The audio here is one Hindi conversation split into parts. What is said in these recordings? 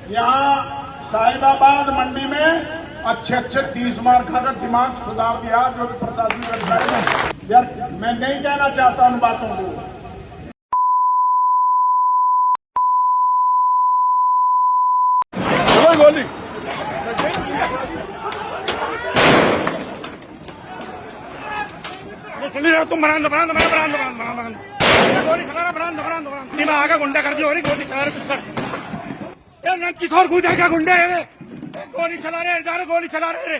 यहाँ साहिबाबाद मंडी में अच्छे 30 मार खाकर दिमाग सुधार दिया जो प्रशासन अधिकारी ने। यार मैं नहीं कहना चाहता उन बातों को। गोली चली रहा तुम बना गोली चला रहा दिमाग आगे गुंडा कर दिया गोली चला रहे किस और कूदेगा गुंडे गोली चला रहे जा रहे गोली चला रहे।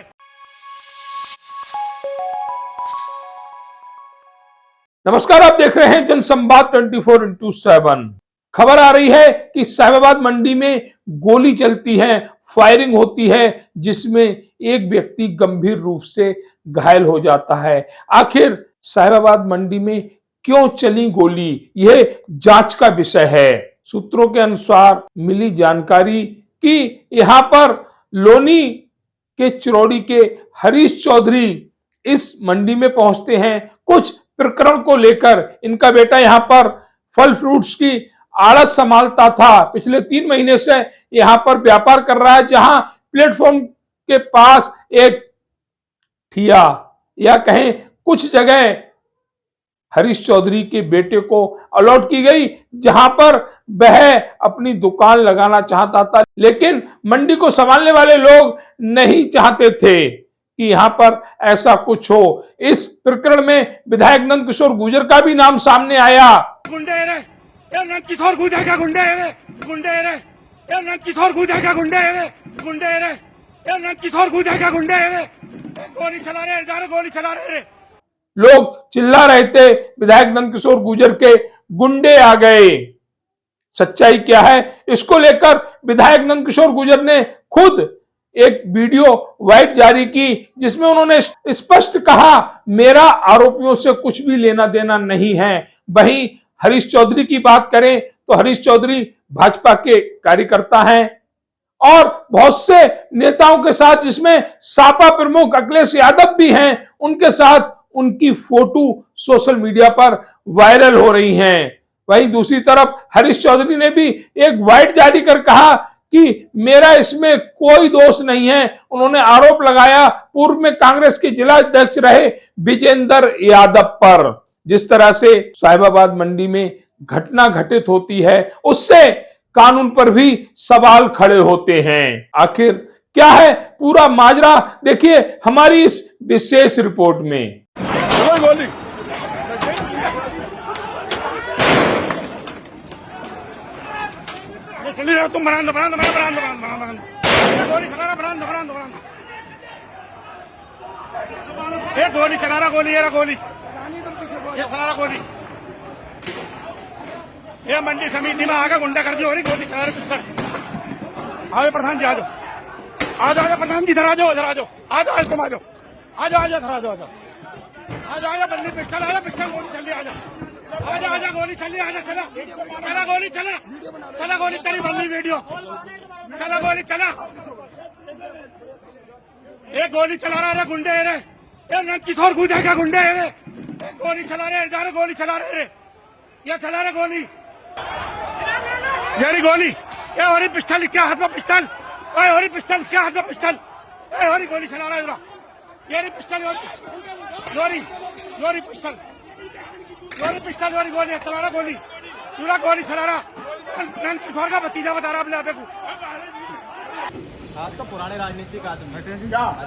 नमस्कार, आप देख रहे हैं जनसंवाद 24x7। खबर आ रही है कि साहिबाबाद मंडी में गोली चलती है, फायरिंग होती है, जिसमें एक व्यक्ति गंभीर रूप से घायल हो जाता है। आखिर साहिबाबाद मंडी में क्यों चली गोली, यह जांच का विषय है। सूत्रों के अनुसार मिली जानकारी कि यहां पर लोनी के चिरौड़ी के हरीश चौधरी इस मंडी में पहुंचते हैं कुछ प्रकरण को लेकर। इनका बेटा यहां पर फल फ्रूट्स की आड़त संभालता था, पिछले 3 महीने से यहां पर व्यापार कर रहा है, जहां प्लेटफॉर्म के पास एक ठिया या कहें कुछ जगह हरीश चौधरी के बेटे को अलॉट की गई, जहां पर वह अपनी दुकान लगाना चाहता था। लेकिन मंडी को संभालने वाले लोग नहीं चाहते थे कि यहां पर ऐसा कुछ हो। इस प्रकरण में विधायक नंद किशोर गुर्जर का भी नाम सामने आया। गुंडे रे नंद किशोर गुर्जर का गुंडे रे नंद किशोर गुर्जर का गुंडे रे नंद किशोर गुर्जर का गुंडे रे गोली चला रहे जा रहे गोली चला रहे। लोग चिल्ला रहे थे विधायक नंद किशोर गुर्जर के गुंडे आ गए। सच्चाई क्या है, इसको लेकर विधायक नंद किशोर गुर्जर ने खुद एक वीडियो वाइट जारी की, जिसमें उन्होंने स्पष्ट कहा मेरा आरोपियों से कुछ भी लेना देना नहीं है। वहीं हरीश चौधरी की बात करें तो हरीश चौधरी भाजपा के कार्यकर्ता हैं और बहुत से नेताओं के साथ, जिसमें सापा प्रमुख अखिलेश यादव भी हैं, उनके साथ उनकी फोटो सोशल मीडिया पर वायरल हो रही हैं। वहीं दूसरी तरफ हरीश चौधरी ने भी एक वाइट जारी कर कहा कि मेरा इसमें कोई दोष नहीं है। उन्होंने आरोप लगाया पूर्व में कांग्रेस के जिला अध्यक्ष रहे विजेंद्र यादव पर। जिस तरह से साहिबाबाद मंडी में घटना घटित होती है, उससे कानून पर भी सवाल खड़े होते हैं। आखिर क्या है पूरा माजरा, देखिए हमारी इस विशेष रिपोर्ट में। गोली चली रहा तुम बना गोली चला रहा गोली चला रहा गोली ये चला रहा गोली ये मंडी समिति में आगे गुंडा कर दिया गोली चला रहे। आओ प्रधान जी आ जाओ प्रधान जी इधर आ जाओ तुम आ जाओ इधर आ जाओ बल्ली पिस्टल आ पिस्टल गोली चली आ जा गोली चली आ जा चला गोली चली बल्ली वीडियो चला गोली चला एक गोली चला रहा गुंडे रे नंद किशोर गुर्जर का गुंडे रे गोली चला रहे जा रहे गोली चला रहे ये चला रहे गोली यारी गोली ये हरी पिस्टल क्या हाथ में पिस्टल हरी पिस्टल क्या हाथ में पिस्टल हरी गोली चला रहा है ये पिस्टल गोली पिस्टल गोली चला रहा गोली पूरा गोली चला रहा नंद किशोर का भतीजा बता रहा अपने आपे को। आप तो पुराने राजनीतिक आदमी क्या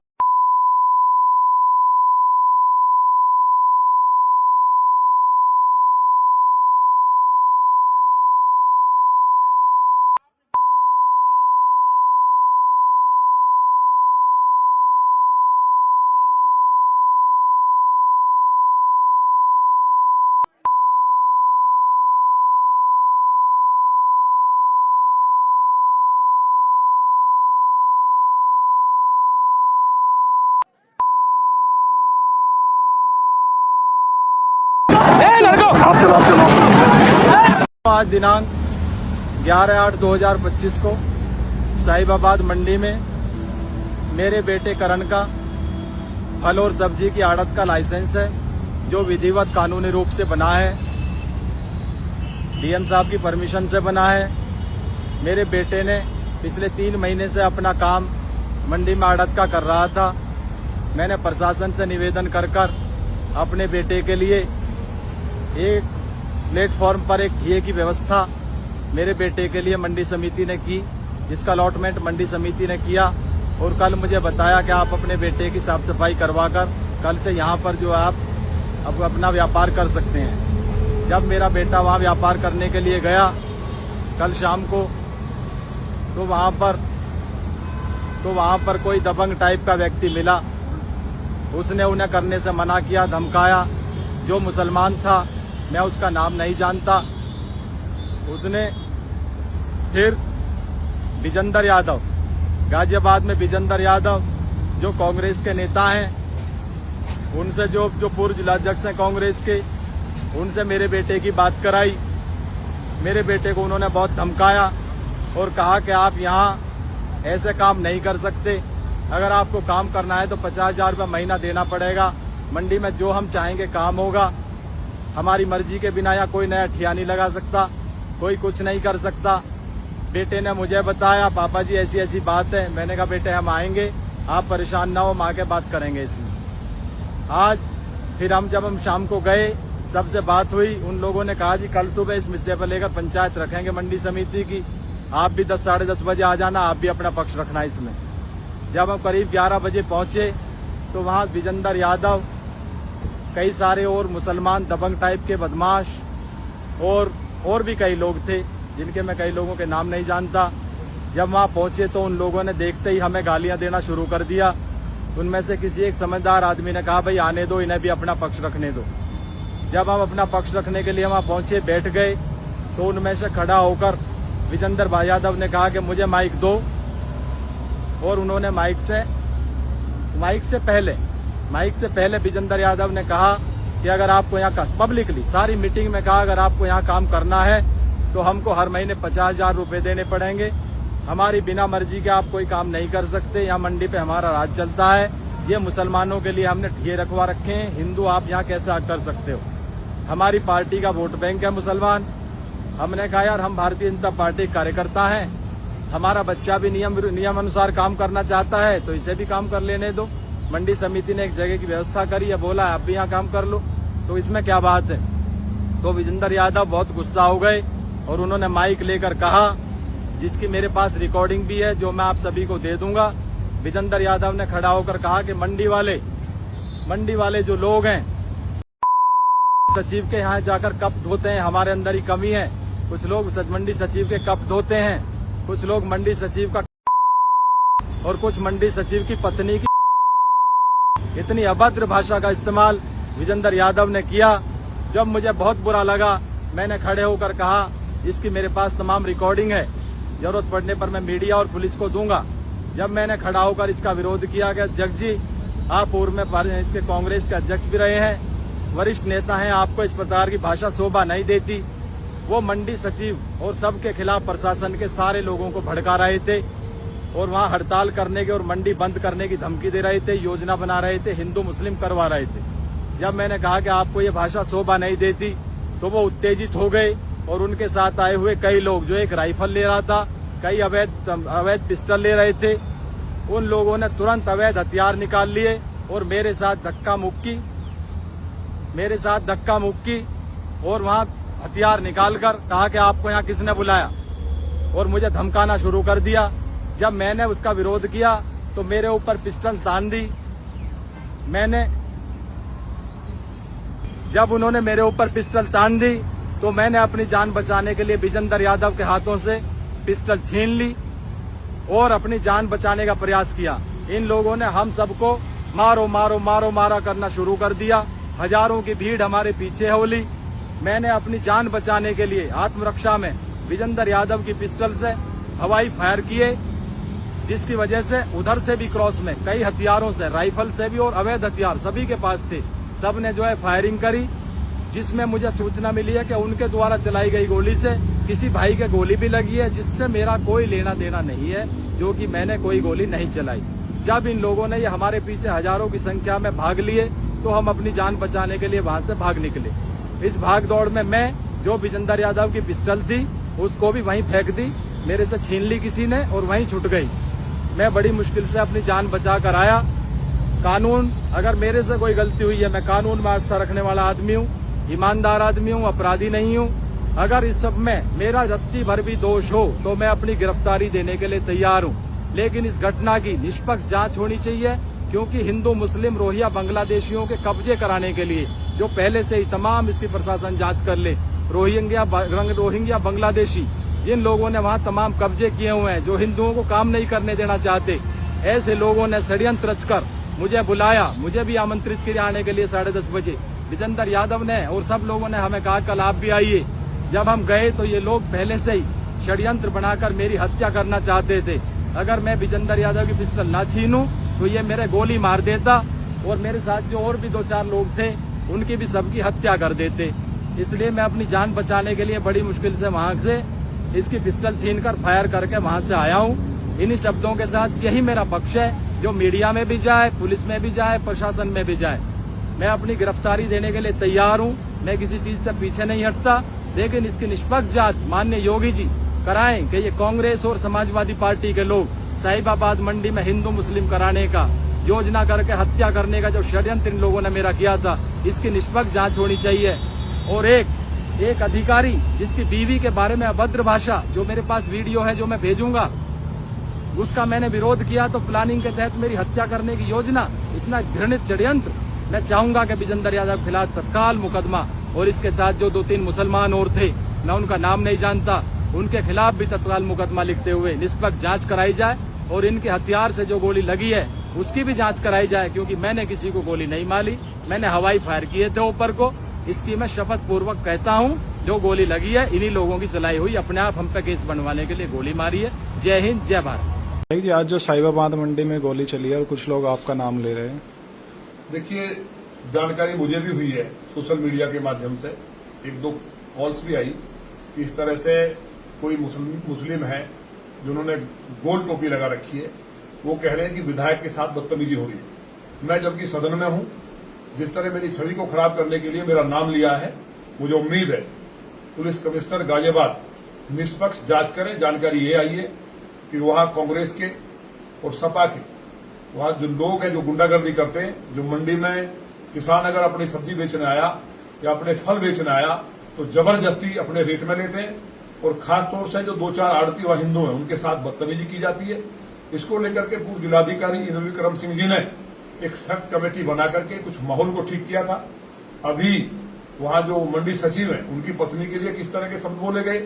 आज दिनांक 11/8/2025 को साहिबाबाद मंडी में मेरे बेटे करण का फल और सब्जी की आड़त का लाइसेंस है, जो विधिवत कानूनी रूप से बना है, डीएम साहब की परमिशन से बना है। मेरे बेटे ने पिछले 3 महीने से अपना काम मंडी में आड़त का कर रहा था। मैंने प्रशासन से निवेदन कर अपने बेटे के लिए एक प्लेटफॉर्म पर एक ठिए की व्यवस्था मेरे बेटे के लिए मंडी समिति ने की, जिसका अलॉटमेंट मंडी समिति ने किया। और कल मुझे बताया कि आप अपने बेटे की साफ सफाई करवाकर कल से यहाँ पर जो आप अब अपना व्यापार कर सकते हैं। जब मेरा बेटा वहाँ व्यापार करने के लिए गया कल शाम को, तो वहाँ पर कोई दबंग टाइप का व्यक्ति मिला। उसने उन्हें करने से मना किया, धमकाया। जो मुसलमान था, मैं उसका नाम नहीं जानता, उसने फिर विजेंद्र यादव, गाजियाबाद में विजेंद्र यादव जो कांग्रेस के नेता हैं, उनसे जो पूर्व जिलाध्यक्ष हैं कांग्रेस के, उनसे मेरे बेटे की बात कराई। मेरे बेटे को उन्होंने बहुत धमकाया और कहा कि आप यहाँ ऐसे काम नहीं कर सकते, अगर आपको काम करना है तो 50,000 रुपये महीना देना पड़ेगा। मंडी में जो हम चाहेंगे काम होगा, हमारी मर्जी के बिना यहाँ कोई नया ठिया नहीं लगा सकता, कोई कुछ नहीं कर सकता। बेटे ने मुझे बताया, पापा जी ऐसी ऐसी बात है। मैंने कहा बेटे हम आएंगे, आप परेशान ना हो, हम आके बात करेंगे इसमें। आज फिर जब हम शाम को गए, सबसे बात हुई, उन लोगों ने कहा जी कल सुबह इस मुद्दे पर लेकर पंचायत रखेंगे मंडी समिति की, आप भी 10 साढ़े 10 बजे आ जाना, आप भी अपना पक्ष रखना इसमें। जब हम करीब 11 बजे पहुंचे तो वहां विजेंद्र यादव, कई सारे और मुसलमान दबंग टाइप के बदमाश और भी कई लोग थे, जिनके मैं कई लोगों के नाम नहीं जानता। जब वहां पहुंचे तो उन लोगों ने देखते ही हमें गालियां देना शुरू कर दिया। उनमें से किसी एक समझदार आदमी ने कहा भाई आने दो, इन्हें भी अपना पक्ष रखने दो। जब हम अपना पक्ष रखने के लिए वहां पहुंचे, बैठ गए, तो उनमें से खड़ा होकर विजेंद्र यादव ने कहा कि मुझे माइक दो। और उन्होंने माइक से पहले विजेंद्र यादव ने कहा कि अगर आपको यहाँ पब्लिकली सारी मीटिंग में कहा, अगर आपको यहाँ काम करना है तो हमको हर महीने 50,000 रुपये देने पड़ेंगे। हमारी बिना मर्जी के आप कोई काम नहीं कर सकते, यहाँ मंडी पे हमारा राज चलता है। ये मुसलमानों के लिए हमने ठिए रखवा रखे हैं, हिंदू आप यहाँ कैसे कर सकते हो? हमारी पार्टी का वोट बैंक है मुसलमान। हमने कहा यार हम भारतीय जनता पार्टी कार्यकर्ता हैं, हमारा बच्चा भी नियम अनुसार काम करना चाहता है तो इसे भी काम कर लेने दो। मंडी समिति ने एक जगह की व्यवस्था करी है, बोला आप भी यहाँ काम कर लो, तो इसमें क्या बात है? तो विजेंद्र यादव बहुत गुस्सा हो गए और उन्होंने माइक लेकर कहा, जिसकी मेरे पास रिकॉर्डिंग भी है, जो मैं आप सभी को दे दूंगा। विजेंद्र यादव ने खड़ा होकर कहा कि मंडी वाले जो लोग हैं, सचिव के यहाँ जाकर कप धोते हैं, हमारे अंदर ही कमी है। कुछ लोग मंडी सचिव के कप धोते हैं, कुछ लोग मंडी सचिव का और कुछ मंडी सचिव की पत्नी की। इतनी अभद्र भाषा का इस्तेमाल विजेंद्र यादव ने किया। जब मुझे बहुत बुरा लगा, मैंने खड़े होकर कहा, इसकी मेरे पास तमाम रिकॉर्डिंग है, जरूरत पड़ने पर मैं मीडिया और पुलिस को दूंगा। जब मैंने खड़ा होकर इसका विरोध किया कि अध्यक्ष जी आप पूर्व में इसके कांग्रेस के अध्यक्ष भी रहे हैं, वरिष्ठ नेता हैं, आपको इस प्रकार की भाषा शोभा नहीं देती। वो मंडी सचिव और सबके खिलाफ प्रशासन के सारे लोगों को भड़का रहे थे और वहां हड़ताल करने के और मंडी बंद करने की धमकी दे रहे थे, योजना बना रहे थे, हिंदू मुस्लिम करवा रहे थे। जब मैंने कहा कि आपको ये भाषा शोभा नहीं देती, तो वो उत्तेजित हो गए और उनके साथ आए हुए कई लोग, जो एक राइफल ले रहा था, कई अवैध पिस्टल ले रहे थे, उन लोगों ने तुरंत अवैध हथियार निकाल लिए और मेरे साथ धक्का मुक्की और वहां हथियार निकालकर कहा कि आपको यहाँ किसने बुलाया, और मुझे धमकाना शुरू कर दिया। जब मैंने उसका विरोध किया तो मेरे ऊपर पिस्टल तान दी। जब उन्होंने मेरे ऊपर पिस्टल तान दी तो मैंने अपनी जान बचाने के लिए विजेंद्र यादव के हाथों से पिस्टल छीन ली और अपनी जान बचाने का प्रयास किया। इन लोगों ने हम सबको मारो मारो मारो मारा करना शुरू कर दिया। हजारों की भीड़ हमारे पीछे होली। मैंने अपनी जान बचाने के लिए आत्मरक्षा में विजेंद्र यादव की पिस्टल से हवाई फायर किए, जिसकी वजह से उधर से भी क्रॉस में कई हथियारों से, राइफल से भी और अवैध हथियार सभी के पास थे, सबने जो है फायरिंग करी, जिसमें मुझे सूचना मिली है कि उनके द्वारा चलाई गई गोली से किसी भाई के गोली भी लगी है, जिससे मेरा कोई लेना देना नहीं है, जो कि मैंने कोई गोली नहीं चलाई। जब इन लोगों ने ये हमारे पीछे हजारों की संख्या में भाग लिए तो हम अपनी जान बचाने के लिए वहां से भाग निकले। इस भाग दौड़ में मैं जो विजेंद्र यादव की पिस्टल थी उसको भी वहीं फेंक दी मेरे से छीन ली किसी ने और वहीं छूट गई। मैं बड़ी मुश्किल से अपनी जान बचा कर आया। कानून, अगर मेरे से कोई गलती हुई है, मैं कानून में आस्था रखने वाला आदमी हूँ, ईमानदार आदमी हूँ, अपराधी नहीं हूँ। अगर इस सब में मेरा रत्ती भर भी दोष हो तो मैं अपनी गिरफ्तारी देने के लिए तैयार हूँ, लेकिन इस घटना की निष्पक्ष जांच होनी चाहिए, क्योंकि हिंदू मुस्लिम रोहिंग्या बांग्लादेशियों के कब्जे कराने के लिए जो पहले से ही तमाम इसकी प्रशासन जांच कर ले। रोहिंग्या बांग्लादेशी जिन लोगों ने वहां तमाम कब्जे किए हुए हैं, जो हिंदुओं को काम नहीं करने देना चाहते, ऐसे लोगों ने षड्यंत्र रचकर मुझे बुलाया। मुझे भी आमंत्रित किया आने के लिए 10:30 बजे। विजेंद्र यादव ने और सब लोगों ने हमें कहा कल आप भी आइए। जब हम गए तो ये लोग पहले से ही षड्यंत्र बनाकर मेरी हत्या करना चाहते थे। अगर मैं विजेंद्र यादव की पिस्तौल ना छीनूं तो ये मेरे गोली मार देता और मेरे साथ जो और भी 2-4 लोग थे उनकी भी सबकी हत्या कर देते। इसलिए मैं अपनी जान बचाने के लिए बड़ी मुश्किल से वहां से इसकी पिस्तौल छीनकर फायर करके वहां से आया हूं। इन्हीं शब्दों के साथ यही मेरा पक्ष है, जो मीडिया में भी जाए, पुलिस में भी जाए, प्रशासन में भी जाए। मैं अपनी गिरफ्तारी देने के लिए तैयार हूं। मैं किसी चीज से पीछे नहीं हटता, लेकिन इसकी निष्पक्ष जांच माननीय योगी जी कराएं कि ये कांग्रेस और समाजवादी पार्टी के लोग साहिबाबाद मंडी में हिंदू मुस्लिम कराने का योजना करके हत्या करने का जो षड्यंत्र इन लोगों ने मेरा किया था, इसकी निष्पक्ष जांच होनी चाहिए। और एक अधिकारी जिसकी बीवी के बारे में अभद्र भाषा, जो मेरे पास वीडियो है जो मैं भेजूंगा, उसका मैंने विरोध किया तो प्लानिंग के तहत मेरी हत्या करने की योजना, इतना घृणित षड्यंत्र। मैं चाहूंगा कि विजेंद्र यादव के खिलाफ तत्काल मुकदमा, और इसके साथ जो 2-3 मुसलमान और थे, मैं उनका नाम नहीं जानता, उनके खिलाफ भी तत्काल मुकदमा लिखते हुए निष्पक्ष जांच कराई जाए। और इनके हथियार से जो गोली लगी है उसकी भी जांच कराई जाए, क्योंकि मैंने किसी को गोली नहीं मारी, मैंने हवाई फायर किए थे ऊपर को। इसकी मैं शपथ पूर्वक कहता हूं, जो गोली लगी है इन्हीं लोगों की चलाई हुई, अपने आप हम पे केस बनवाने के लिए गोली मारी है। जय हिंद, जय भारत। जी, आज जो साहिबाबाद मंडी में गोली चली है और कुछ लोग आपका नाम ले रहे हैं, देखिए, जानकारी मुझे भी हुई है सोशल मीडिया के माध्यम से, 1-2 कॉल्स भी आई कि इस तरह से कोई मुस्लिम है जिन्होंने गोल टोपी लगा रखी है, वो कह रहे हैं कि विधायक के साथ बदतमीजी हो रही है। मैं जबकि सदन में हूं, जिस तरह मेरी छवि को खराब करने के लिए मेरा नाम लिया है, मुझे उम्मीद है पुलिस कमिश्नर गाजियाबाद निष्पक्ष जांच करें। जानकारी ये आई है कि वहां कांग्रेस के और सपा के वहां जो लोग हैं जो गुंडागर्दी करते हैं, जो मंडी में किसान अगर अपनी सब्जी बेचने आया या अपने फल बेचने आया तो जबरदस्ती अपने रेट में लेते हैं, और खासतौर से जो 2-4 आड़ती व हिंदू हैं उनके साथ बदतमीजी की जाती है। इसको लेकर के पूर्व जिलाधिकारी इंद्र विक्रम सिंह जी ने एक सख्त कमेटी बना करके कुछ माहौल को ठीक किया था। अभी वहां जो मंडी सचिव हैं उनकी पत्नी के लिए किस तरह के शब्द बोले गए,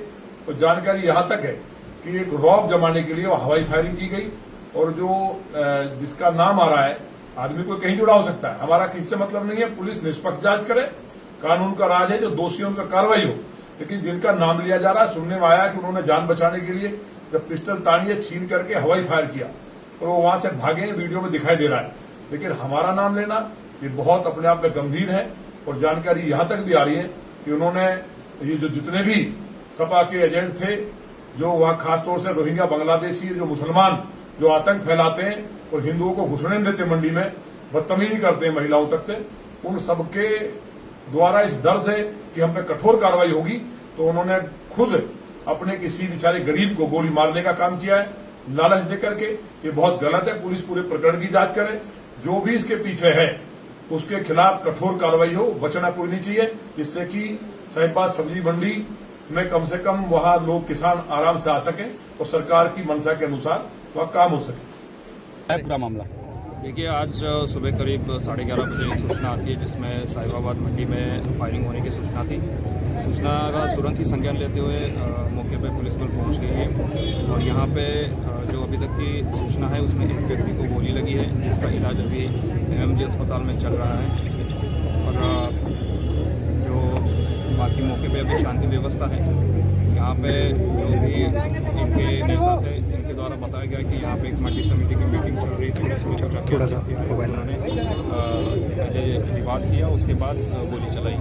तो जानकारी यहां तक है कि एक रौब जमाने के लिए हवाई फायरिंग की गई, और जो जिसका नाम आ रहा है, आदमी को कहीं जुड़ा हो सकता है, हमारा किससे मतलब नहीं है। पुलिस निष्पक्ष जांच करे, कानून का राज है, जो दोषियों पर कार्रवाई हो। लेकिन जिनका नाम लिया जा रहा है, सुनने में आया कि उन्होंने जान बचाने के लिए जब पिस्टल तानी है छीन करके हवाई फायर किया और वो वहां से भागे, वीडियो में दिखाई दे रहा है। लेकिन हमारा नाम लेना ये बहुत अपने आप में गंभीर है, और जानकारी यहां तक भी आ रही है कि उन्होंने ये जो जितने भी सपा के एजेंट थे, जो वहां खासतौर से रोहिंग्या बांग्लादेशी जो मुसलमान जो आतंक फैलाते हैं और हिंदुओं को घुसने नहीं देते, मंडी में बदतमीजी करते हैं महिलाओं तक से, उन सबके द्वारा इस डर से कि हम पे कठोर कार्रवाई होगी, तो उन्होंने खुद अपने किसी बेचारे गरीब को गोली मारने का काम किया है, लालच देकर के। ये बहुत गलत है। पुलिस पूरे प्रकरण की जांच करे, जो भी इसके पीछे है उसके खिलाफ कठोर कार्रवाई हो, बचना कोई नहीं चाहिए, जिससे कि साहिबाबाद सब्जी मंडी में कम से कम वहां लोग किसान आराम से आ सकें और सरकार की मंशा के अनुसार वह काम हो सके। पूरा मामला देखिए, आज सुबह करीब 11:30 बजे एक सूचना आती है, जिसमें साहिबाबाद मंडी में फायरिंग होने की सूचना थी। सूचना का तुरंत ही संज्ञान लेते हुए मौके पर पुलिस बल पहुंच गई है, और यहाँ पे जो अभी तक की सूचना है उसमें एक व्यक्ति को गोली लगी है, जिसका इलाज अभी एमएमजे अस्पताल में चल रहा है। और जो बाकी मौके पे अभी शांति व्यवस्था है। यहाँ पे जो भी इनके नेता थे, इनके द्वारा बताया गया कि यहाँ पे एक मंडी समिति की मीटिंग चल रही थी, उसमें थोड़ा सा उन्होंने विवाद किया, उसके बाद गोली चलाई।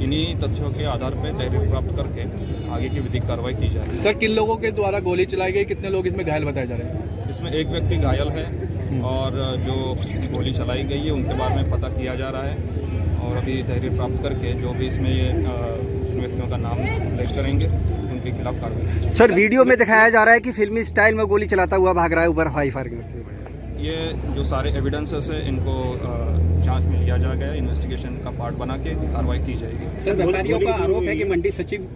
इन्हीं तथ्यों के आधार पर तहरीर प्राप्त करके आगे की विधिक कार्रवाई की जाएगी। सर, किन लोगों के द्वारा गोली चलाई गई, कितने लोग इसमें घायल बताए जा रहे हैं? इसमें एक व्यक्ति घायल है, और जो गोली चलाई गई है उनके बारे में पता किया जा रहा है, और अभी तहरीर प्राप्त करके जो भी इसमें व्यक्तियों का नाम उल्लेख करेंगे, उनके उनके खिलाफ कार्रवाई की जाए। सर वीडियो में दिखाया जा रहा है कि फिल्मी स्टाइल में गोली चलाता हुआ भाग रहा है, ऊपर हवाई फायरिंग करते हुए। ये जो सारे एविडेंसेस है इनको जांच में लिया जाएगा, इन्वेस्टिगेशन का पार्ट बना के कार्रवाई की जाएगी। सर व्यापारियों का आरोप है कि मंडी सचिव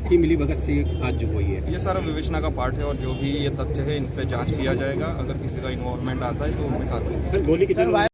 की मिलीभगत से आज जो हुई है, ये सारा विवेचना का पार्ट है और जो भी ये तथ्य है इन पे जांच किया जाएगा। अगर किसी का इन्वॉल्वमेंट आता है तो उनमें कार्रवाई। सर गोली कितने